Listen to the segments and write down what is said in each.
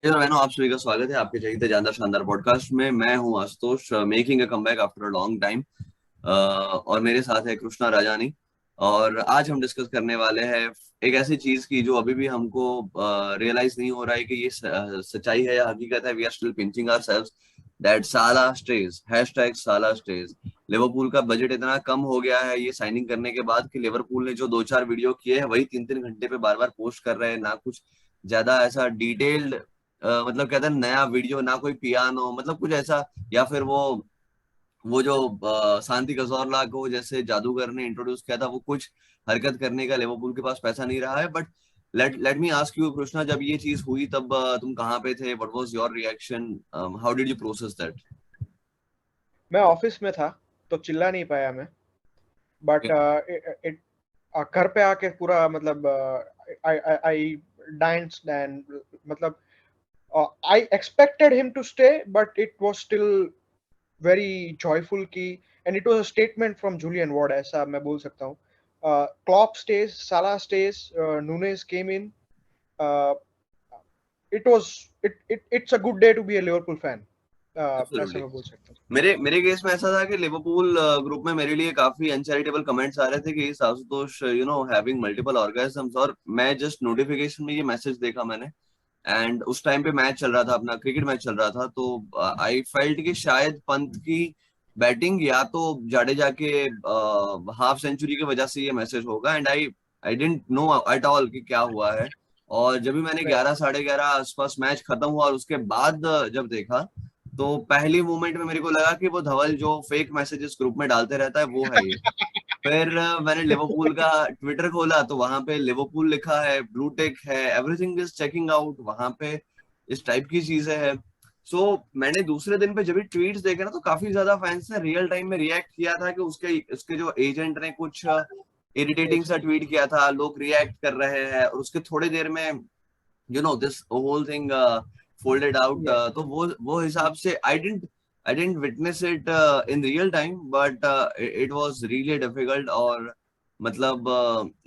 बहनों, आप सभी का स्वागत है आपके चाहिए जानदार शानदार पॉडकास्ट में। मैं हूं Ashutosh, making a comeback after a long time. और मेरे साथ है कृष्णा राजानी। और आज हम डिस्कस करने वाले हैं एक ऐसी चीज की जो अभी भी हमको रियलाइज नहीं हो रहा है कि ये सच्चाई है या हकीकत है। We are still pinching ourselves that Salah stage, hashtag Salah stage. Liverpool का बजट इतना कम हो गया है ये साइनिंग करने के बाद कि लिवरपूल ने जो दो चार वीडियो किए हैं वही 3-3 घंटे पे बार बार पोस्ट कर रहे हैं, ना कुछ ज्यादा ऐसा डिटेल्ड मतलब कहते हैं नया वीडियो, ना कोई पियानो, मतलब कुछ ऐसा। या फिर वो जो शांति कजौरला को जैसे जादूगर ने इंट्रोड्यूस किया था, वो कुछ हरकत करने का लिवरपूल के पास पैसा नहीं रहा है। But let let me ask you Krishna, जब ये चीज हुई तब तुम कहाँ पे थे? What was your reaction? How did you process that? मैं ऑफिस में था तो चिल्ला नहीं पाया मैं। बट इट घर पे आके पूरा मतलब आई डांस्ड एंड मतलब I expected him to stay but it was still very joyful की and it was a statement from Julian Ward, ऐसा मैं बोल सकता हूँ। Klopp stays, Salah stays, Nunez came in. It was it's a good day to be a Liverpool fan, ऐसा absolutely. मैं बोल सकता हूँ। मेरे केस में ऐसा था कि लिवरपूल ग्रुप में मेरे लिए काफी अनचैरिटेबल कमेंट्स आ रहे थे कि आशुतोष हैविंग मल्टीपल ऑर्गेजम्स। और मैं जस्ट नोटिफिकेशन में ये मैसेज देखा मैंने। एंड उस टाइम पे मैच चल रहा था, अपना क्रिकेट मैच चल रहा था, तो आई फेल्ट कि शायद पंत की बैटिंग या तो जाडेजा के हाफ सेंचुरी की वजह से ये मैसेज होगा। And I I didn't know at all कि क्या हुआ है। और जब भी मैंने Right. 11 साढ़े 11 आसपास मैच खत्म हुआ और उसके बाद जब देखा, तो पहली मूवमेंट में मेरे को लगा कि वो धवल जो फेक मैसेजेस ग्रुप में डालते रहता है वो है ये। फिर मैंने लिवरपूल का ट्विटर खोला तो वहां पे लिवरपूल लिखा है, ब्लू टेक है, एवरीथिंग इज चेकिंग आउट वहां पे, इस टाइप की चीजें हैं। सो मैंने दूसरे दिन पे जब भी ट्वीट्स देखे ना, तो काफी ज्यादा फैंस ने रियल टाइम में रिएक्ट किया था कि उसके उसके जो एजेंट ने कुछ इरिटेटिंग सा ट्वीट किया था, लोग रिएक्ट कर रहे हैं, और उसके थोड़ी देर में this whole thing folded out। Yes. तो वो हिसाब से I didn't witness it in real time, but it was really difficult। और मतलब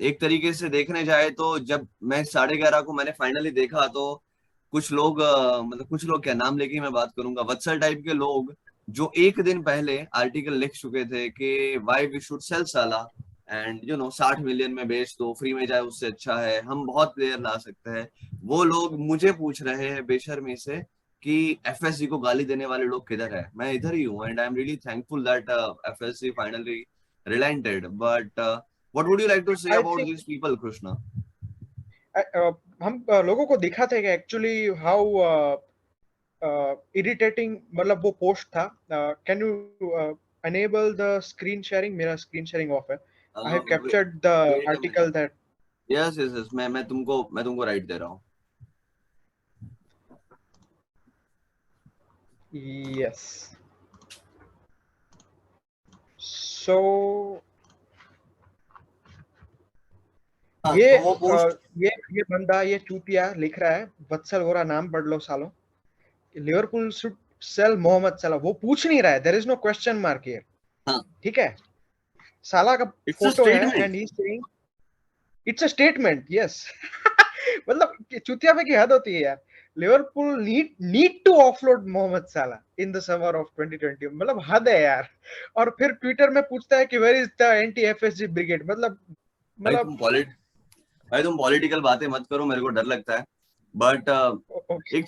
एक तरीके से देखने जाए तो जब मैं 11:30 को मैंने फाइनली देखा, तो कुछ लोग मतलब कुछ लोग क्या नाम लेके ही मैं बात करूंगा, वत्सल टाइप के लोग जो एक दिन पहले आर्टिकल लिख चुके थे कि वाई वी शुड सेल साला एंड 60 मिलियन में बेच दो, फ्री में जाए उससे अच्छा है, हम बहुत प्लेयर ला सकते हैं। वो लोग मुझे पूछ रहे हैं बेशर्मी से कि एफएसजी को गाली देने वाले लोग किधर है। मैं इधर ही हूँ, and I am really thankful that FSG finally relented. But what would you like to say I about think these people Krishna? हम लोगों को दिखाते हैं कि एक्चुअली हाउ इरिटेटिंग मतलब वो पोस्ट था। Can you enable the screen sharing? मेरा स्क्रीन शेयरिंग ऑफ है। I have captured the wait a article minute. That. Yes yes yes, मैं तुमको राइट दे रहा हूँ। यस। सो हाँ, ये तो वो uh, पोस्ट। ये बंदा, ये चूतिया लिख रहा है, वत्सल गोरा, नाम पढ़ लो सालों, लिवरपूल शुड सेल मोहम्मद सलाह। वो पूछ नहीं रहा है, there is no question mark here. हाँ, ठीक है, साला का इट्स अ फोटो है statement. And he saying it's a statement. Yes. मतलब चुतिया पे की हद होती है यार। Liverpool need to offload Mohamed Salah in the summer of 2020। मतलब हद है यार। और फिर ट्विटर में पूछता है कि where is the anti FSG brigade. मतलब भाई मतलब भाई तुम पॉलिटिकल बातें मत करो, मेरे को डर लगता है। But okay. एक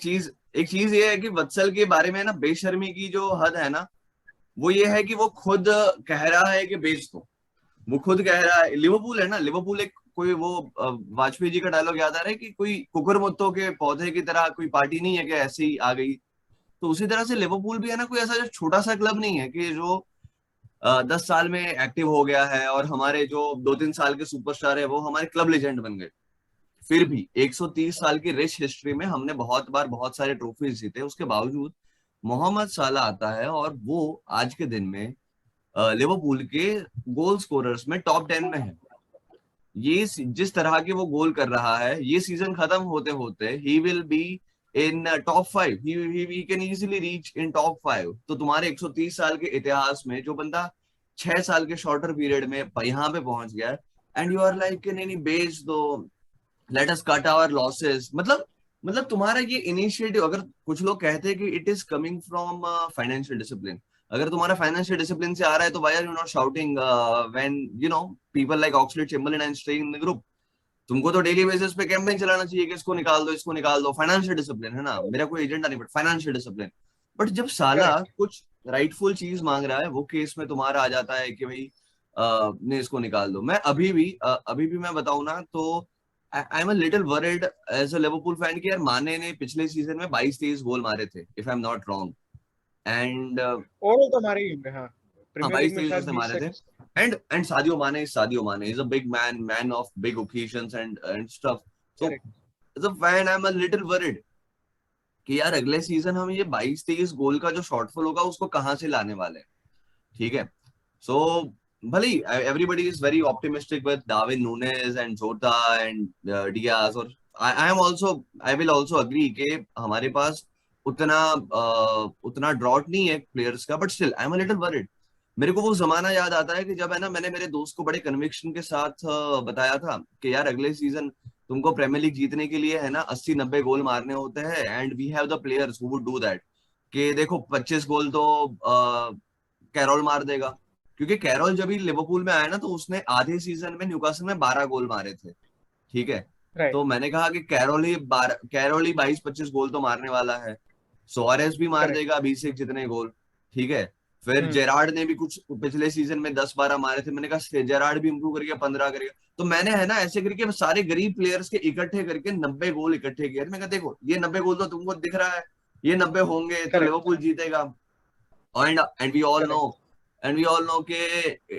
चीज ये है कि वत्सल के बारे में ना, बेशर्मी की जो हद है ना, वो ये है कि वो खुद कह रहा है कि बेच दो। वो खुद कह रहा है, लिवरपूल है ना, लिवरपूल एक कोई वो वाजपेयी जी का डायलॉग याद आ रहा है कि कोई कुकुरमुत्तों के पौधे की तरह कोई पार्टी नहीं है कि ऐसे ही आ गई। तो उसी तरह से लिवरपूल भी है ना, कोई ऐसा जो छोटा सा क्लब नहीं है कि जो 10 साल में एक्टिव हो गया है और हमारे जो 2-3 साल के सुपरस्टार है वो हमारे क्लब लेजेंड बन गए। फिर भी 130 साल की रिच हिस्ट्री में हमने बहुत बार बहुत सारे ट्रॉफीज जीते, उसके बावजूद मोहम्मद साला आता है और वो आज के दिन में लिवरपूल के गोल स्कोरर्स में टॉप 10 में है। जिस तरह के वो गोल कर रहा है, ये सीजन खत्म होते होते he will be in top 5। He can easily reach in top 5। तो तुम्हारे 130 साल के इतिहास में जो बंदा 6 साल के शॉर्टर पीरियड में यहाँ पे पहुंच गया, एंड यू आर लाइक नहीं नहीं बेच दो, let us cut our losses. मतलब मतलब तुम्हारा ये इनिशिएटिव, अगर कुछ लोग कहते हैं कि it is coming from financial discipline, अगर तुम्हारा फाइनेंशियल डिसिप्लिन से आ रहा है तो why are you not shouting when you know people like Oxlade Chamberlain and staying in the group? तुमको तो डेली बेसिस पे कैंपेन चलाना चाहिए कि इसको निकाल दो, इसको निकाल दो। फाइनेंशियल डिसिप्लिन है ना, मेरा कोई एजेंडा नहीं, बट फाइनेंशियल डिसिप्लिन। बट जब साला करेक्ट। कुछ राइटफुल चीज मांग रहा है, वो केस में तुम्हारा आ जाता है कि भाई ने इसको निकाल दो। मैं अभी भी मैं बताऊं ना तो I am a little worried as a Liverpool fan कि यार माने ने पिछले सीजन में 22-23 गोल मारे थे, if I am not wrong. And overall तो हमारे ही होंगे, हाँ। हाँ, प्रीमियर लीग बाईस में तेईस शायद उसने 20 मारे से थे। And Sadio Mane is a big man, man of big occasions and stuff. So correct. As a fan I am a little worried कि यार अगले सीजन हम ये 22-23 गोल का जो शॉर्टफॉल होगा उसको कहाँ से लाने वाले हैं। ठीक है। सो भले everybody is very optimistic with Darwin Nunez and जोटा एंड डियाज, और I am also, I will also agree कि हमारे पास उतना ड्रॉट नहीं है प्लेयर्स का, but still I am a little worried. मेरे को वो जमाना याद आता है कि जब है ना मैंने मेरे दोस्त को बड़े कन्विक्शन के साथ बताया था कि यार अगले सीजन तुमको प्रीमियर लीग जीतने के लिए है ना 80-90 गोल मारने होते हैं, and we have the players who would do that. कि देखो 25 गोल तो कैरोल मार देगा, क्योंकि कैरोल जब ही लिवरपूल में आया ना तो उसने आधे सीजन में न्यूकासल में 12 गोल मारे थे। ठीक है। राइट। तो मैंने कहा कि कैरोल ही 22-25 गोल तो मारने वाला है। सोआरेस भी मार करेक्ट। देगा 20 जितने गोल। ठीक है। फिर हम्म। जेरार्ड ने भी कुछ पिछले सीजन में 10-12 मारे थे, मैंने कहा जेरार्ड भी इंप्रूव करके 15 करेगा। तो मैंने है ना ऐसे करके सारे गरीब प्लेयर्स के इकट्ठे करके 90 गोल इकट्ठे किए। मैं कहा देखो ये 90 गोल तो तुमको दिख रहा है, ये 90 होंगे तो करेक्ट। लिवरपूल जीतेगा। And we all know, correct. And we all know कि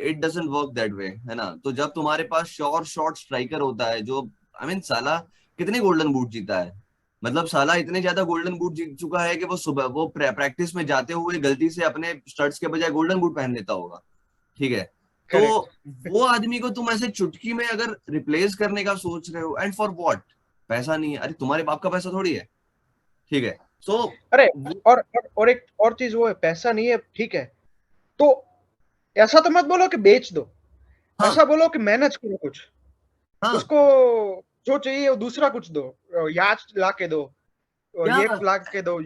it doesn't work that way, है ना। तो जब तुम्हारे पास श्योर शॉट स्ट्राइकर होता है जो, आई मीन साला कितने गोल्डन बूट जीता है, मतलब साला इतने ज्यादा गोल्डन बूट जीत चुका है कि वो सुबह वो प्रैक्टिस में जाते हुए गलती से अपने स्टड्स के बजाय गोल्डन बूट पहन लेता होगा। ठीक है। तो करेक्ट। वो आदमी को तुम ऐसे चुटकी में अगर रिप्लेस करने का सोच रहे हो, एंड फॉर व्हाट? पैसा नहीं है, अरे तुम्हारे बाप का पैसा थोड़ी है। ठीक है। सो अरे, और एक और चीज वो है, पैसा नहीं है ठीक है, तो ऐसा तो मत बोलो कि बेच दो, हाँ ऐसा बोलो कि मैनेज करो कुछ। हाँ, उसको जो चाहिए वो दूसरा कुछ दो, याच ला के दो, क्या ये ला के दो।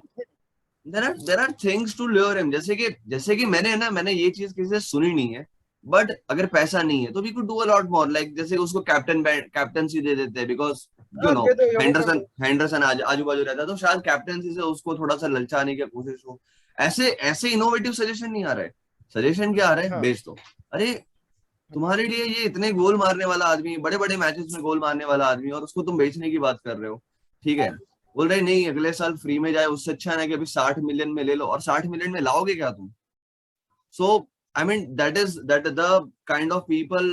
There are things to lure him, जैसे कि मैंने ये चीज किसी से सुनी नहीं है। बट अगर पैसा नहीं है तो we could do a lot more, like जैसे उसको कैप्टनसी दे देते हैं, बिकॉज यू हाँ, नो दे दो या वो कर हैंडरसन दो। हैंडरसन आजू बाजू रहता है, तो शायद कैप्टनसी से उसको थोड़ा सा ललचाने की कोशिश हो। ऐसे ऐसे इनोवेटिव सजेशन नहीं आ रहे। सजेशन क्या आ रहा है? हाँ। बेच दो। अरे तुम्हारे लिए ये इतने गोल मारने वाला आदमी, बड़े बड़े मैचेस में गोल मारने वाला आदमी, और उसको तुम बेचने की बात कर रहे हो। ठीक है। बोल रहे नहीं अगले साल फ्री में जाए, उससे अच्छा है कि अभी 60 मिलियन में ले लो, और 60 मिलियन में लाओगे क्या तुम? So I mean that the kind of people,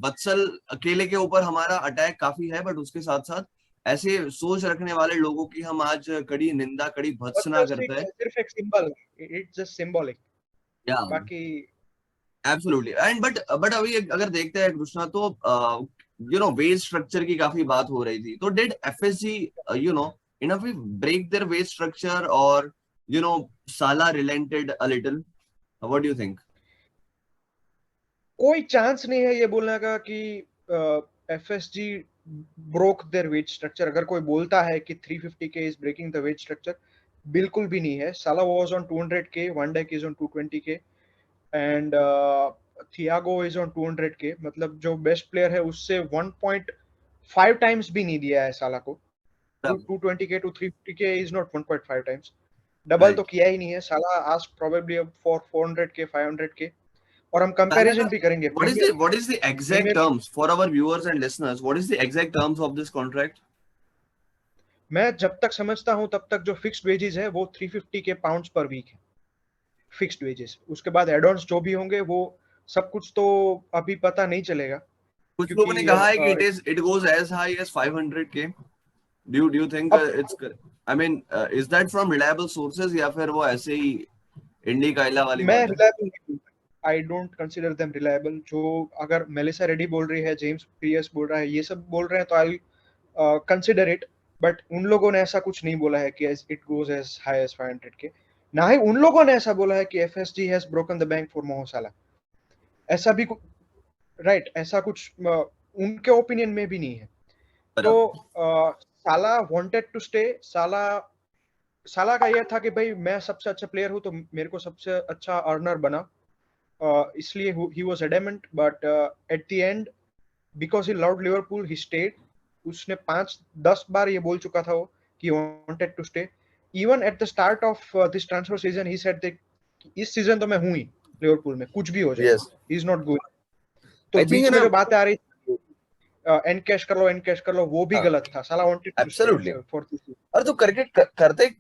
Vatsal अकेले के ऊपर हमारा अटैक काफी है, बट उसके साथ साथ ऐसे सोच रखने वाले लोगों की हम आज कड़ी निंदा, कड़ी बस भत्सना करते हैं। सिर्फ एक सिंबल, इट्स जस्ट सिंबॉलिक। या बाकी एब्सोल्युटली। एंड बट अभी अगर देखते हैं कृष्णा तो वेज स्ट्रक्चर की काफी बात हो रही थी, तो did FSG you know in a way break their wage structure, और you know Salah relented a little? What do you think? कोई चांस नहीं है ये बोलने का कि FSG broke their wage structure. अगर कोई बोलता है कि 350 K is breaking the wage structure, बिल्कुल भी नहीं है। साला वाज ऑन 200 के, वन डे इज ऑन 220 के, एंड थियागो इज ऑन 200 के। मतलब जो बेस्ट प्लेयर है उससे 1.5 टाइम्स भी नहीं दिया है साला को। 220 के to 350 K is not 1.5 times, double तो राइट। किया ही नहीं है। साला आस्क प्रोबेबली अब फॉर 400 के, 500 के। और हम साला का कंपैरिजन भी करेंगे what is the exact premier. Terms for our viewers and listeners? What is the exact terms of this contract? मैं जब तक समझता हूं तब तक जो फिक्स्ड वेजेस है वो 350 के पाउंड्स पर वीक है, फिक्स्ड वेजेस। उसके बाद एड ऑन्स जो भी होंगे वो सब कुछ तो अभी पता नहीं चलेगा, कुछ लोगों ने क्योंकि कहा है कि it goes as high as 500 K. Do you think अब it's, I mean is that from reliable sources या फिर वो ऐसे ही इंडी काइला वाली मैं बात है? रिलायबल नहीं, I don't consider them reliable. जो अगर मेलिसा रेडी बोल रही है, जेम्स पीएस बोल रहा है, ये सब बोल रहे हैं, तो आई कंसीडर इट। बट उन लोगों ने ऐसा कुछ नहीं बोला है कि it goes as high as 500 K. ना ही उन लोगों ने ऐसा बोला है कि FSG has broken the bank for Mo Salah. ऐसा भी राइट, ऐसा कुछ उनके ओपिनियन में भी नहीं है। तो बराबर। साला वांटेड टू स्टे। साला का ये था कि भाई मैं सबसे अच्छा प्लेयर हूँ तो मेरे को सबसे अच्छा अर्नर बना, इसलिए he was adamant, but at the end because he loved Liverpool he stayed. उसने 5-10 बार ये बोल चुका था वो कि wanted to stay. Even at the start of this transfer season he said that इस सीजन तो मैं हूं ही लिवरपूल में, कुछ भी हो जाए, yes, he is not going. तो आई थिंक बीच में ना, जो बातें आ रही एनकैश कर लो, वो भी हाँ, गलत था। Salah wanted to stay absolutely. For this. और तू करते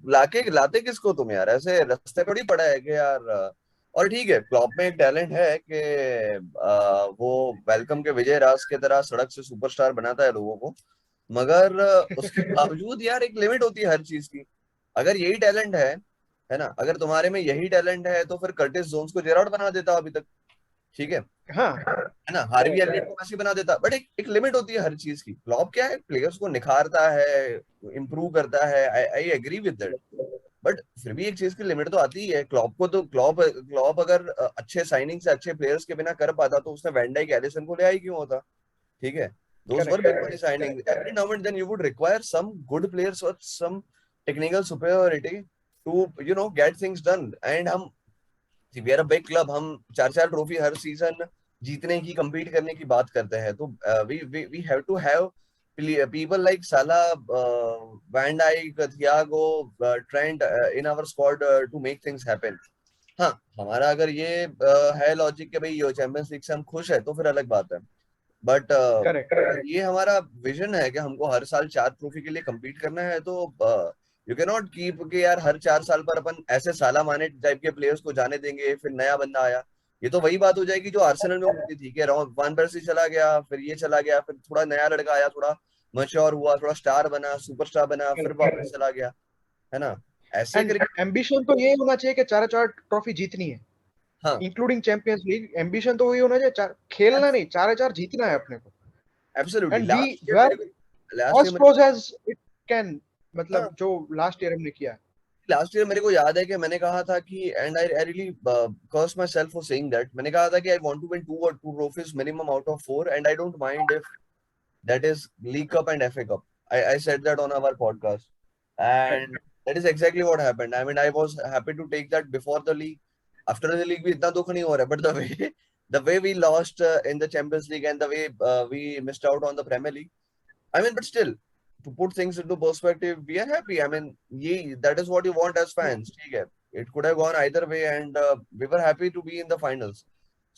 लाते किसको तुम यार, ऐसे रास्ते थोड़ी पड़ा है कि यार और ठीक है, क्लॉप में एक टैलेंट है कि वो वेलकम के विजय राज की तरह सड़क से सुपरस्टार बनाता है लोगों को, मगर उसके बावजूद यार एक लिमिट होती है हर चीज की। अगर यही टैलेंट है ना, अगर तुम्हारे में यही टैलेंट है तो फिर कर्टिस जोन्स को जेरार्ड बना देता अभी तक, ठीक है हाँ, है ना, हार्वी एलियट को मैसी बना देता, बट एक लिमिट होती है हर चीज की। क्लॉप क्या है, प्लेयर्स को निखारता है, इम्प्रूव करता है, I agree with that, but फिर भी एक चीज की लिमिट तो आती ही है। क्लॉप को तो क्लॉप अगर अच्छे साइनिंग से अच्छे प्लेयर्स के बिना कर पाता तो उसने वैन डाइक एलिसन को ले आई क्यों होता, ठीक है। Those were correct big money signing, every now and then you would require some good players और some technical superiority to get things done. And हम we are a big club, हम चार चार ट्रॉफी हर सीजन जीतने की, compete करने की बात करते हैं, तो we have to have people like Salah, Van Dijk, Thiago, Trent in our squad to make things happen। हाँ, हमारा अगर ये है लॉजिक कि भाई ये चैंपियंस लीग से हम खुश है तो फिर अलग बात है, बट करेक्ट। ये हमारा विजन है कि हमको हर साल 4 ट्रॉफी के लिए compete करना है, तो यू कैन नॉट कीप के यार हर 4 साल पर अपन ऐसे साला माने टाइप के प्लेयर्स को जाने देंगे फिर नया बंदा आया। ये तो वही बात हो जाएगी जो आर्सेनल में होती थी कि वान पर्सी चला गया, फिर ये चला गया, फिर थोड़ा नया लड़का आया, थोड़ा मैच्योर हुआ, थोड़ा स्टार बना, सुपरस्टार बना, फिर वापस चला गया, है ना, ऐसे एंड क्रिकेट। एम्बिशन तो यही होना चाहिए कि चार चार ट्रॉफी जीतनी है, हाँ, इंक्लूडिंग चैंपियंस लीग। एम्बिशन तो वही होना चाहिए, खेलना नहीं, चार चार जीतना है अपने को। Absolutely. And we last year were मेरे को last as year close as it can, हाँ, मतलब जो लास्ट ईयर हमने किया है। लास्ट ईयर मेरे को याद है कि मैंने कहा था कि and I really curse myself for saying that, मैंने कहा था कि I want to win two trophies minimum out of 4 and I don't mind if that is League Cup and FA Cup. I said that on our podcast, and that is exactly what happened. I mean, I was happy to take that before the league. After the league, भी इतना दुख नहीं हो रहा है, but the way we lost in the Champions League and the way we missed out on the Premier League. I mean, but still, to put things into perspective, we are happy. I mean, that is what you want as fans. ठीक है, it could have gone either way, and we were happy to be in the finals.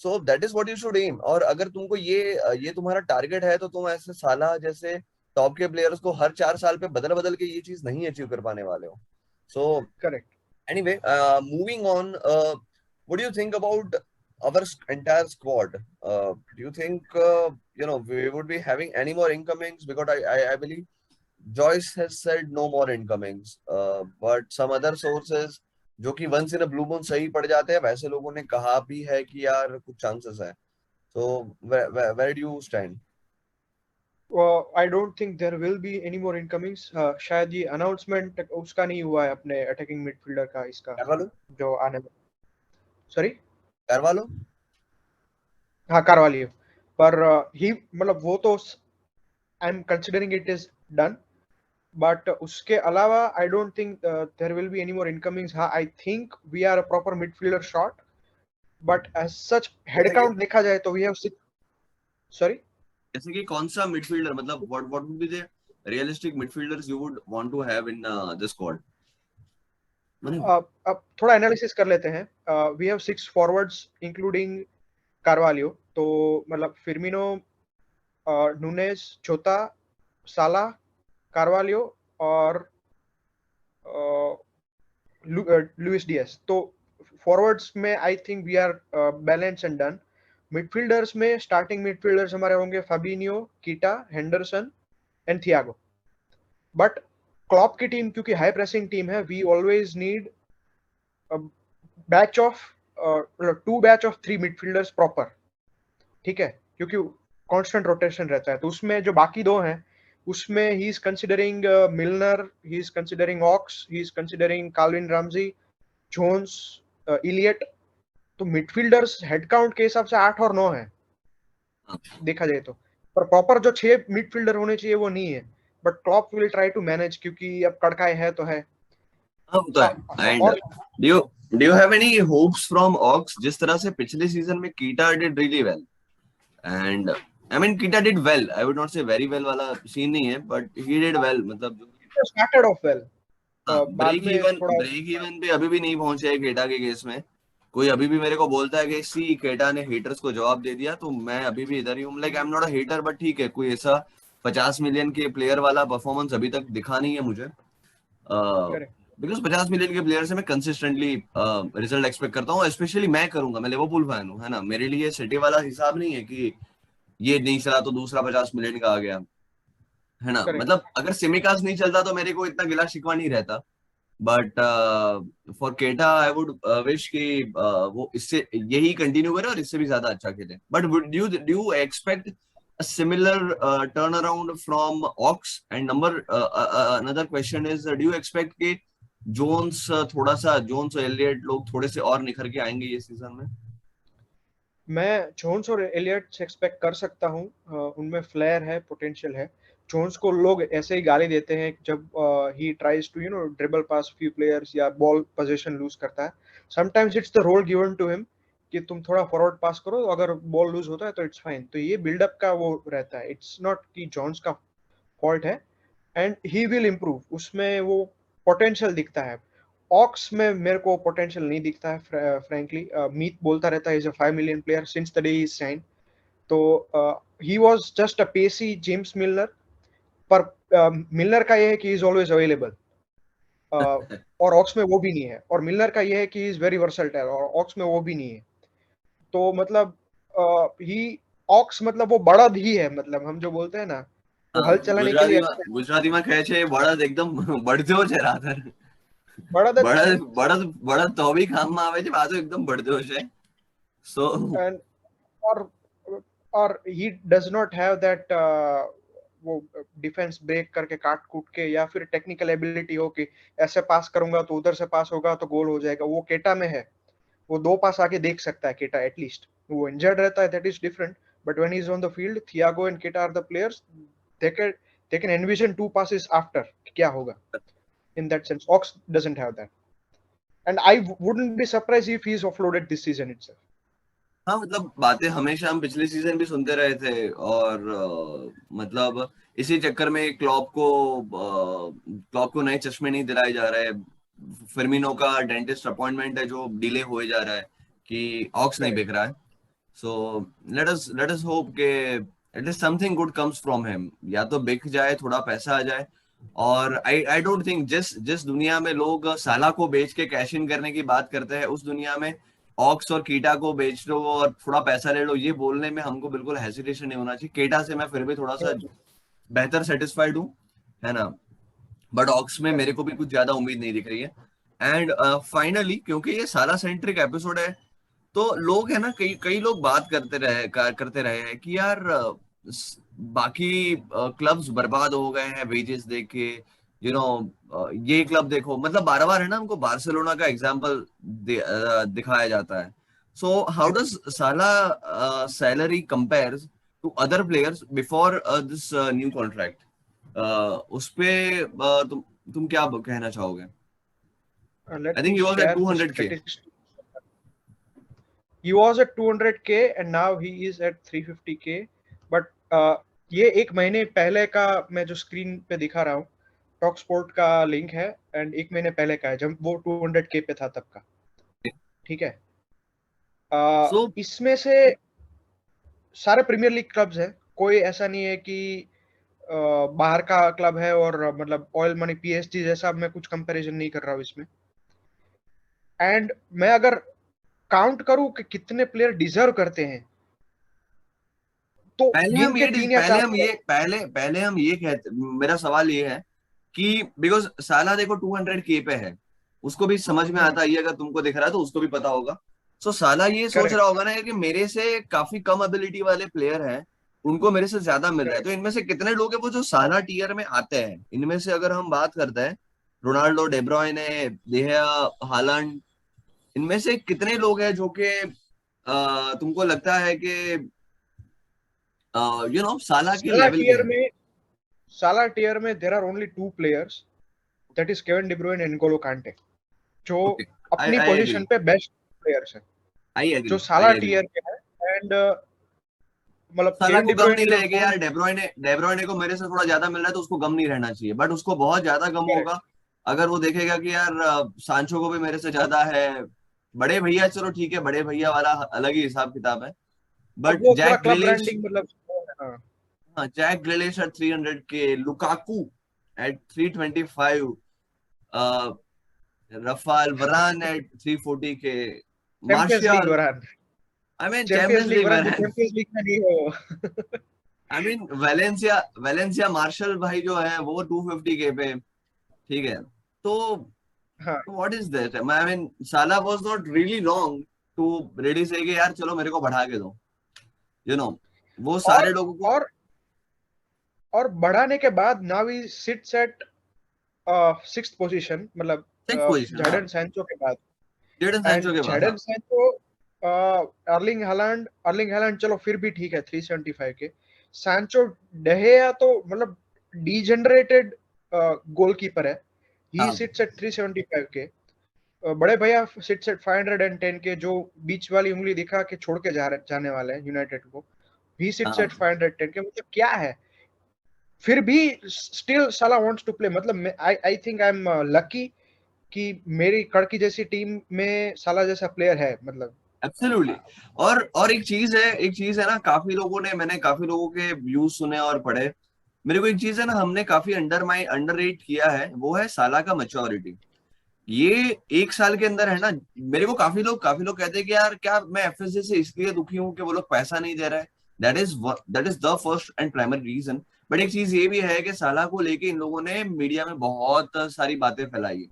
So that is what you should aim। और अगर तुमको ये तुम्हारा target है तो तुम ऐसे साला जैसे टॉप के प्लेयर्स को हर 4 साल पे बदल बदल के ये चीज नहीं अचीव कर पाने वाले हो। So correct. anyway, moving on, what do you think about our entire squad? Do you think we would be having any more incomings? Because I believe Joyce has said no more incomings, but some other sources जो कि once in a blue moon सही पड़ जाते हैं, वैसे लोगों ने कहा भी है कि यार कुछ चांसेस है। So where do you stand? I don't think there will be any more incomings. शायद ये अनाउंसमेंट उसका नहीं हुआ है अपने अटैकिंग मिडफील्डर का, इसका Carvalho? जो आने में। सॉरी। Carvalho? हाँ, कारवालियो। पर ही मतलब वो तो I am considering it is done, but उसके अलावा I don't think there will be any more incomings. हाँ, I think we are a proper midfielder shot, but as such head जैसे कि काउंट देखा जाए तो वी हैव 6। सॉरी। जैसे कि कौन सा मिडफील्डर, मतलब what would be the realistic midfielders you would want to have in the squad? मतलब अब थोड़ा एनालिसिस कर लेते हैं। We have 6 forwards including Carvalho. तो मतलब फिर्मिनो, नूनेज, छोटा, साला, कार्वालियो और लुइस डियास। तो फॉरवर्ड्स में I think we are balance and done. Midfielders में स्टार्टिंग मिडफील्डर्स हमारे होंगे Fabinho, Keita, Henderson and Thiago. But Klopp की टीम क्योंकि हाई प्रेसिंग टीम है, we always need batch of 2 batch of 3 midfielders proper, ठीक है, क्योंकि कांस्टेंट रोटेशन रहता है। तो उसमें जो बाकी दो हैं, उसमें he is considering Milner, he is considering Ox, he is considering Calvin Ramsey, Jones, Elliott. तो मिडफील्डर्स हेड काउंट के हिसाब से 8 और 9 है देखा जाए तो, पर प्रॉपर जो 6 मिडफील्डर होने चाहिए वो नहीं है। But Klopp will try to manage, क्योंकि अब कड़काई है तो है। हाँ वो तो है। एंड और do you have any hopes from Ox? जिस तरह से पिछले सीजन में Keita did really well, and I mean Keita did well, I would not say very well वाला सीन नहीं है, बट ही डिड वेल, मतलब जो स्टार्टेड ऑफ वेल, बाद ब्रेक में इवन, थोड़ा। ब्रेक इवन पे अभी भी नहीं पहुंचे है केटा के केस में। कोई अभी भी मेरे को बोलता है कि सी केटा ने हेटर्स को जवाब दे दिया, तो मैं अभी भी इधर ही हूँ। Like I am not a hater, but ठीक है, कोई ऐसा 50 मिलियन के प्लेयर वाला परफॉर्मेंस अभी तक दिखा नहीं है मुझे, करेक्ट। बिकॉज 50 मिलियन के प्लेयर से मैं कंसिस्टेंटली रिजल्ट एक्सपेक्ट करता हूँ। स्पेशली मैं करूंगा, मैं लिवरपूल फैन हूँ, है ना, मेरे लिए सिटी वाला हिसाब नहीं है कि ये नहीं चला तो दूसरा 50 मिलियन का आ गया, है ना। करेक्ट। मतलब अगर सिमिकास नहीं चलता तो मेरे को इतना गिला शिकवा नहीं रहता, बट फॉर केटा आई वुड विश कि वो इससे यही कंटिन्यू करे और इससे भी ज्यादा अच्छा खेले। But would you do you expect a similar turnaround from Ox? And number another question is, do you expect कि जोन्स थोड़ा सा, जोन्स और एलियट लोग थोड़े से और निखर के आएंगे ये सीजन में? मैं जोन्स और एलियट से एक्सपेक्ट कर सकता हूँ, उनमें फ्लेयर है, पोटेंशियल है। जोन्स को लोग ऐसे ही गाली देते हैं जब he tries to dribble past few players या बॉल पोजीशन लूज करता है। Sometimes it's the role given to him कि तुम थोड़ा फॉरवर्ड पास करो, अगर बॉल लूज होता है तो इट्स फाइन। तो ये बिल्डअप का वो रहता है, इट्स नॉट कि जोन्स का फॉल्ट है। एंड ही विल इम्प्रूव, उसमें वो पोटेंशियल दिखता है। ऑक्स में मेरे को पोटेंशियल नहीं दिखता है फ्रैंकली। मीत बोलता रहता है is a 5 million player since the day he sign. तो he was just a pacey James Miller. पर मिलर का ये है कि इज ऑलवेज अवेलेबल, और ऑक्स में वो भी नहीं है। और मिलर का ये है कि इज वेरी वर्सटाइल, और ऑक्स में वो भी नहीं है। तो मतलब ही ऑक्स मतलब वो बड़द ही है, मतलब हम जो बोलते हैं ना, वो हल चलाने के लिए अच्छा है। ગુજરાતીમાં કહે છે બળદ એકદમ બળદ્યો છે રાધર, बड़द જ છે। બળદ બળદ બળદ તો બી કામમાં આવે છે, પાછો એકદમ બળદ્યો છે। સો एंड और he does not have that वो डिफेंस ब्रेक करके काट कूट के, या फिर टेक्निकल एबिलिटी हो कि ऐसे पास करूंगा तो उधर से पास होगा तो गोल हो जाएगा, वो केटा में है। वो दो पास आगे देख सकता है केटा एटलीस्ट। वो इंजर्ड रहता है, that is different. But when he is on the field, Thiago and Keita are the players, they can they can envision two passes after क्या होगा। In that sense Ox doesn't have that, and I wouldn't be surprise if he is offloaded this season itself. हाँ, मतलब बातें हमेशा हम पिछले season भी सुनते रहे थे, और मतलब इसी चक्कर में क्लॉप को नए चश्मे नहीं दिलाए जा रहे। फिर्मिनो का डेंटिस्ट अपॉइंटमेंट है जो डिले हुए जा रहा है कि ऑक्स नहीं बिक करेक्ट। रहा है। सो लेट अस होप के at least something good comes from him, या तो बिक जाए, थोड़ा पैसा आ जाए। और आई डोंट थिंक, जिस जिस दुनिया में लोग साला को बेच के कैश इन करने की बात करते हैं, उस दुनिया में ऑक्स और कीटा को बेच लो और थोड़ा पैसा ले लो, ये बोलने में हमको बिल्कुल हेसिटेशन नहीं होना चाहिए। कीटा से मैं फिर भी थोड़ा सा बेहतर सेटिस्फाइड हूँ, है ना, बट ऑक्स में मेरे को भी कुछ ज्यादा उम्मीद नहीं दिख रही है। एंड फाइनली, क्योंकि ये साला सेंट्रिक एपिसोड है, तो लोग है ना, कई कई लोग बात करते रहे हैं कि यार बाकी क्लब्स बर्बाद हो गए हैं वेजेस देख के, ये क्लब देखो, मतलब बार बार है ना हमको बार्सिलोना का एग्जांपल दिखाया जाता है। So how does Salah salary compares to other players before this new contract? उस पे तुम क्या कहना चाहोगे? I let think me he was at share the 200K। Statistics. He was at 200K and now he is at 350K. But ये एक महीने पहले का मैं जो स्क्रीन पे दिखा रहा हूँ, टॉक स्पोर्ट का लिंक है, एंड एक महीने पहले का है जब वो 200K पे था तब का। ठीक है। सो इसमें से सारे प्रीमियर लीग क्लब्स हैं, कोई ऐसा नहीं है कि बाहर का क्लब है और मतलब ऑयल मनी पीएसजी जैसा। मैं कुछ कंपैरिजन नहीं कर रहा हूँ इसमें। एंड मैं अगर काउंट करूं कि कितने प्लेयर डिजर्व करते हैं, तो गिन के तीन या पहले चार हम ये पहले पहले हम ये कहते, मेरा सवाल ये है कि बिकॉज साला देखो 200K पे है, उसको भी समझ में आता है, ये अगर तुमको दिख रहा है तो उसको भी पता होगा। सो साला ये सोच रहा करेक्ट। होगा ना कि मेरे से काफी कम एबिलिटी वाले प्लेयर हैं, उनको मेरे से ज्यादा मिल रहा है, तो करेक्ट। इनमें से कितने लोग हैं वो जो साला टीयर में आते हैं? इनमें से अगर हम बात करते हैं, रोनाल्डो, डेब्रॉयने, देहा, हालैंड, इनमें से कितने लोग हैं जो कि तुमको लगता है कि साला के साला लेवल के टीयर हैं? में साला टियर में there are only two players, that is Kevin De Bruyne and n'Golo Kante, जो ओके, आई अपनी आई एग्री, पोजीशन पे बेस्ट प्लेयर्स हैं, आई जो एग्री, आई साला एग्री। टियर के हैं। एंड मतलब साला केविन को डी गम ब्रुयन नहीं इज ऑन रहेगा फॉर्म। यार, डेब्रॉयने को मेरे से थोड़ा ज्यादा मिल रहा है तो उसको गम नहीं रहना चाहिए, बट उसको बहुत ज्यादा गम होगा अगर वो देखेगा कि यार सांचो को भी मेरे से ज्यादा है। बड़े भैया, चलो ठीक है, बड़े भैया वाला अलग ही हिसाब किताब है, अब बट वो पूरा जैक क्लब ग्रिलिश, ब्रांडिंग मतलब हाँ। हाँ, Jack ग्रिलिश at 300 K, Lukaku at 325, Raphael Varane at 340 K, Champions League Martial, Varane, I mean Champions Champions League League Varane जो वरान, चैंपियंस लीग में नहीं हो। I mean Valencia, Valencia Martial भाई जो है वो 250 के पे, ठीक है। तो हाँ। What is that, I mean Salah was not really wrong to ready से कि यार चलो मेरे को बढ़ा के दो, यू नो, वो सारे और लोगों को और और बढ़ाने के बाद now he sits eight sixth position, मतलब सिक्स पोजीशन, हाँ, जैडन सैंचो के बाद। जेडन सैंचो एंड के बाद, हाँ। जैडन सैंचो, अर्लिंग हालैंड चलो फिर भी ठीक है 375 के। सैंचो डहेया तो मतलब डीजेनरेटेड गोलकीपर है। ही हाँ, सिट्स एट 375 के। बड़े भैया सिट्स एट 510 के, जो बीच वाली उंगली दिखा के छोड़ के जाने वाले हैं यूनाइटेड को। ही सिट्स हाँ, एट 510 के, मतलब क्या है। फिर भी स्टिल साला वांट्स टू प्ले, मतलब I think I am lucky कि मेरी कड़की जैसी टीम में साला जैसा प्लेयर है, मतलब। एब्सोल्युटली। और एक चीज है ना, काफी लोगों ने, मैंने काफी लोगों के व्यूज सुने और पढ़े। मेरे को एक चीज है ना, हमने काफी अंडररेट किया है, वो है साला का मैच्योरिटी। ये एक साल के अंदर है ना, मेरे को काफी लोग कहते हैं कि यार क्या मैं एफएसजी से इसलिए दुखी हूँ कि वो लोग पैसा नहीं दे रहा है। That is the first and primary reason. But एक चीज ये भी है कि साला को लेके इन लोगों ने मीडिया में बहुत सारी बातें फैलाई है,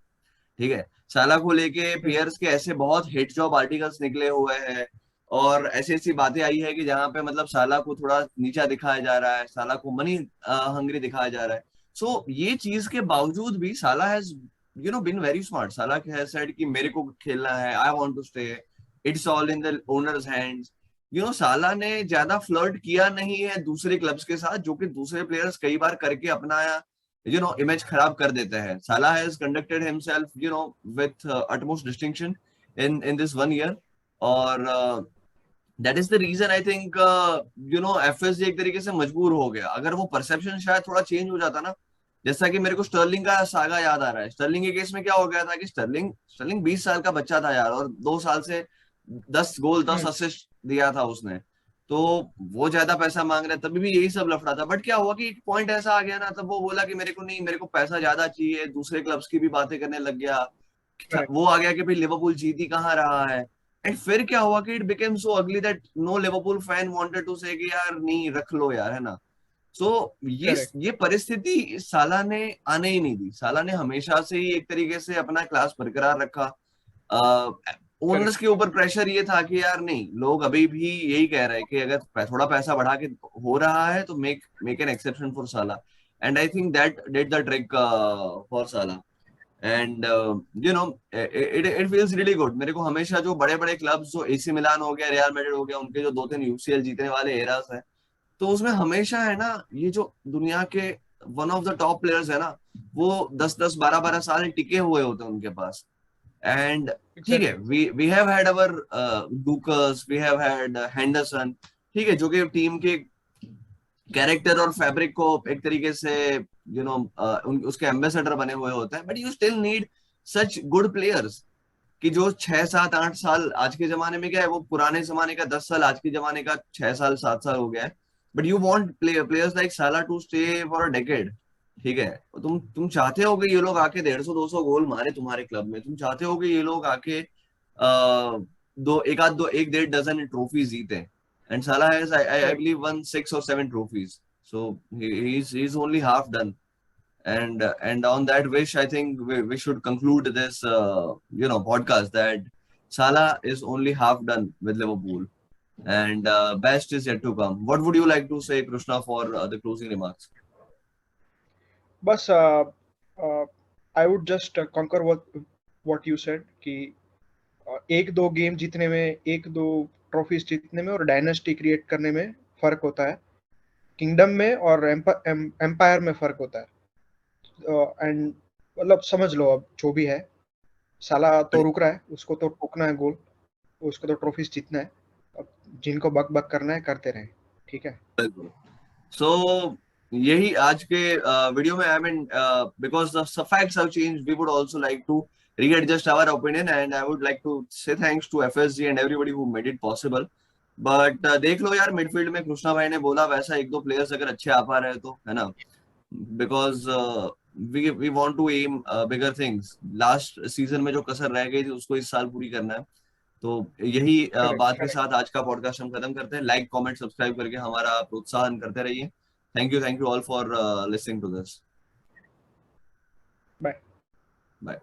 ठीक है। साला को लेके प्लेयर्स के ऐसे बहुत हिट जॉब आर्टिकल्स निकले हुए हैं, और ऐसी ऐसी बातें आई है कि जहां पे मतलब साला को थोड़ा नीचा दिखाया जा रहा है, साला को मनी हंग्री दिखाया जा रहा है। सो ये चीज के बावजूद भी Salah has been very smart. Salah has said कि मेरे को खेलना है, I want to stay, it's all in the owners hands. Salah ने ज्यादा फ्लर्ट किया नहीं है दूसरे क्लब्स के साथ, जो कि दूसरे प्लेयर्स कई बार करके अपना इमेज खराब कर देते हैं। Salah has conducted himself with utmost distinction in this 1 year, और that is the reason I think FSG एक तरीके से मजबूर हो गया। अगर वो परसेप्शन शायद थोड़ा चेंज हो जाता ना, जैसा कि मेरे को स्टर्लिंग का सागा याद आ रहा है। स्टर्लिंग के केस में क्या हो गया था कि स्टर्लिंग स्टर्लिंग 20 साल का बच्चा था यार, और 2 साल से 10 गोल 10 असिस्ट दिया था उसने। तो वो ज्यादा पैसा मांग रहे, तभी भी यही सब लफड़ा था। बट क्या हुआ कि एक पॉइंट ऐसा आ गया ना, तब वो बोला कि मेरे को नहीं, मेरे को पैसा ज्यादा चाहिए, दूसरे क्लब्स की भी बातें करने लग गया। करेक्ट। वो आ गया कि भाई लिवरपूल जीत ही कहाँ रहा है। एंड फिर क्या हुआ कि it became so ugly that no Liverpool fan wanted to say कि यार नहीं, रख लो यार, है ना। So correct. ये परिस्थिति साला ने आने ही नहीं दी। साला ने हमेशा से ही एक तरीके से अपना क्लास बरकरार रखा। Owners correct. के ऊपर प्रेशर ये था कि यार नहीं, लोग अभी भी यही कह रहे हैं कि अगर थोड़ा पैसा बढ़ा के हो रहा है तो make make an exception for Salah. And I think that did the trick for Salah. And it feels really good. मेरे को हमेशा जो बड़े बड़े क्लब्स, जो एसी मिलान हो गया, रियल मैड्रिड हो गया, उनके जो 2-3 यूसीएल जीतने वाले एरास है, तो उसमें हमेशा है ना, ये जो दुनिया के one of the top players है ना, वो 10-10 12-12 साल टिके हुए होते हैं उनके पास। एंड ठीक है, exactly. We have had our Dukers, we have had Henderson, ठीक है, जो कि टीम के कैरेक्टर और फैब्रिक को एक तरीके से उसके एम्बेसडर बने हुए होते हैं। But you still need such good players, कि जो 6-7-8 साल, आज के जमाने में क्या है, वो पुराने जमाने का 10 साल, आज के जमाने का 6 साल 7 साल हो गया है। But you want players like Salah to stay for a decade, ठीक है। तुम चाहते हो कि ये लोग आके 150-200 गोल मारे तुम्हारे क्लब में, तुम चाहते हो कि ये लोग आके एक डेढ़ डजन ट्रॉफी जीते। एंड साला has I correct. Believe one 6 or 7 trophies, so he's only half done. And on that wish, I think we should conclude this podcast, that Salah is only half done with Liverpool, and best is yet to come. What would you like to say, Krishna, for the closing remarks? बस I would just conquer what you said कि एक दो game जीतने में, एक दो trophies जीतने में और डायनेस्टी क्रिएट करने में फर्क होता है। किंगडम में और एम्पायर में फर्क होता है। एंड मतलब समझ लो अब जो भी है, साला तो रुक रहा है, उसको तो ठोकना है गोल, उसको तो ट्रॉफीज जीतना है। अब जिनको बक बक करना है करते रहे, ठीक है। सो यही आज के वीडियो में, I mean because the facts have changed, we would also like to readjust our opinion, and I would like to say thanks to FSG and everybody who made it possible. But देख लो यार, midfield में कृष्णा भाई ने बोला वैसा एक दो players अगर अच्छे आ पा रहे हैं तो, है ना, because we want to aim bigger things. Last season में जो कसर रह गई थी उसको इस साल पूरी करना है। तो यही करेक्ट बात के करेक्ट। साथ आज का पॉडकास्ट हम खत्म करते हैं। लाइक कमेंट सब्सक्राइब करके हमारा प्रोत्साहन करते रहिए। Thank you all for listening to this. Bye. Bye.